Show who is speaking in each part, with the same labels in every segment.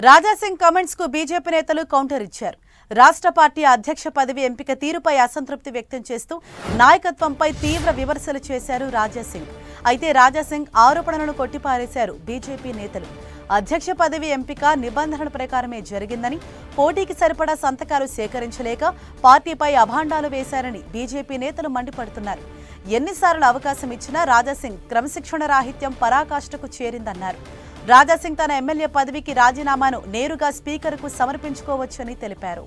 Speaker 1: Raja Singh comments కు BJP నేతలు counter ఇచ్చారు. రాష్ట్ర పార్టీ అధ్యక్ష పదవి ఎంపిక తీరుపై అసంతృప్తి వ్యక్తం చేస్తూ నాయకత్వంపై తీవ్ర విమర్శలు చేశారు రాజా సింగ్. అయితే రాజా సింగ్ ఆరోపణలను కొట్టిపారేశారు బీజేపీ నేతలు. అధ్యక్ష పదవి ఎంపిక నిబంధనల ప్రకారమే జరిగిందని, పోటీకి సరిపడా సంతకాలు సేకరించలేక పార్టీపై అభాండాలు వేశారని బీజేపీ నేతలు మండిపడుతున్నారు. ఎన్నిసార్లు అవకాశం ఇచ్చినా రాజా సింగ్ క్రమశిక్షణ రాహిత్యం పరాకాష్ఠకు చేరిందన్నారు. రాజా సింగ్ తన ఎమ్మెల్యే పదవికి రాజీనామాను నేరుగా స్పీకర్కు సమర్పించుకోవచ్చని తెలిపారు.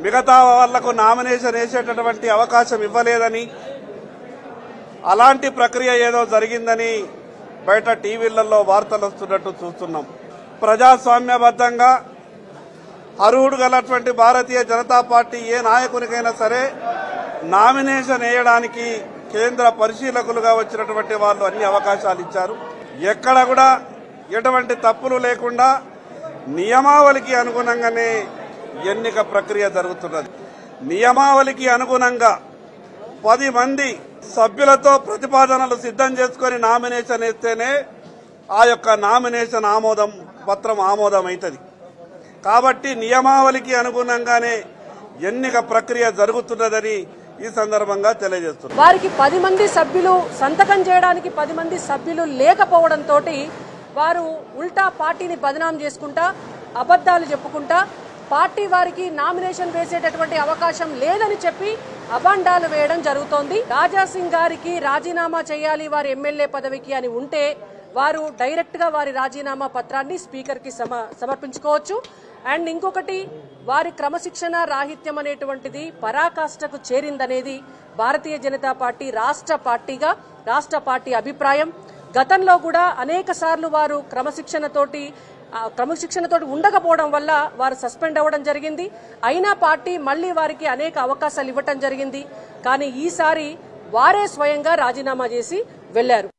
Speaker 2: మిగతా వాళ్లకు నామినేషన్ వేసేటటువంటి అవకాశం ఇవ్వలేదని, అలాంటి ప్రక్రియ ఏదో జరిగిందని బయట టీవీలలో వార్తలు వస్తున్నట్టు చూస్తున్నాం. ప్రజాస్వామ్యబద్ధంగా అర్హుడు గలటువంటి భారతీయ జనతా పార్టీ ఏ నాయకునికైనా సరే నామినేషన్ వేయడానికి కేంద్ర పరిశీలకులుగా వచ్చినటువంటి వాళ్ళు అన్ని అవకాశాలు ఇచ్చారు. ఎక్కడ కూడా ఎటువంటి తప్పులు లేకుండా నియమావళికి అనుగుణంగానే ఎన్నిక ప్రక్రియ జరుగుతున్నది. నియమావళికి అనుగుణంగా 10 మంది సభ్యులతో ప్రతిపాదనలు సిద్ధం చేసుకుని నామినేషన్ వేస్తేనే ఆ యొక్క నామినేషన్ పత్రం ఆమోదమవుతుంది. కాబట్టి నియమావళికి అనుగుణంగానే ఎన్నిక ప్రక్రియ జరుగుతున్నదని ఈ సందర్భంగా తెలియజేస్తున్నారు.
Speaker 3: వారికి 10 మంది సభ్యులు సంతకం చేయడానికి 10 మంది సభ్యులు లేకపోవడంతో వారు ఉల్టా పార్టీని బదనాం చేసుకుంటా, అబద్దాలు చెప్పుకుంటా, పార్టీ వారికి నామినేషన్ వేసేటటువంటి అవకాశం లేదని చెప్పి అభాండాలు వేయడం జరుగుతోంది. రాజా సింగ్ గారికి రాజీనామా చేయాలి వారి ఎమ్మెల్యే పదవికి అని ఉంటే వారు డైరెక్ట్ గా వారి రాజీనామా పత్రాన్ని స్పీకర్ కి సమర్పించుకోవచ్చు. అండ్ ఇంకొకటి, వారి క్రమశిక్షణ రాహిత్యం అనేటువంటిది పరాకాష్ఠకు చేరిందనేది భారతీయ జనతా పార్టీ రాష్ట్ర పార్టీ అభిప్రాయం. గతంలో కూడా అనేక సార్లు వారు క్రమశిక్షణతోటి ఉండకపోవడం వల్ల వారు సస్పెండ్ అవ్వడం జరిగింది. అయినా పార్టీ మళ్లీ వారికి అనేక అవకాశాలు ఇవ్వటం జరిగింది. కానీ ఈసారి వారే స్వయంగా రాజీనామా చేసి వెళ్లారు.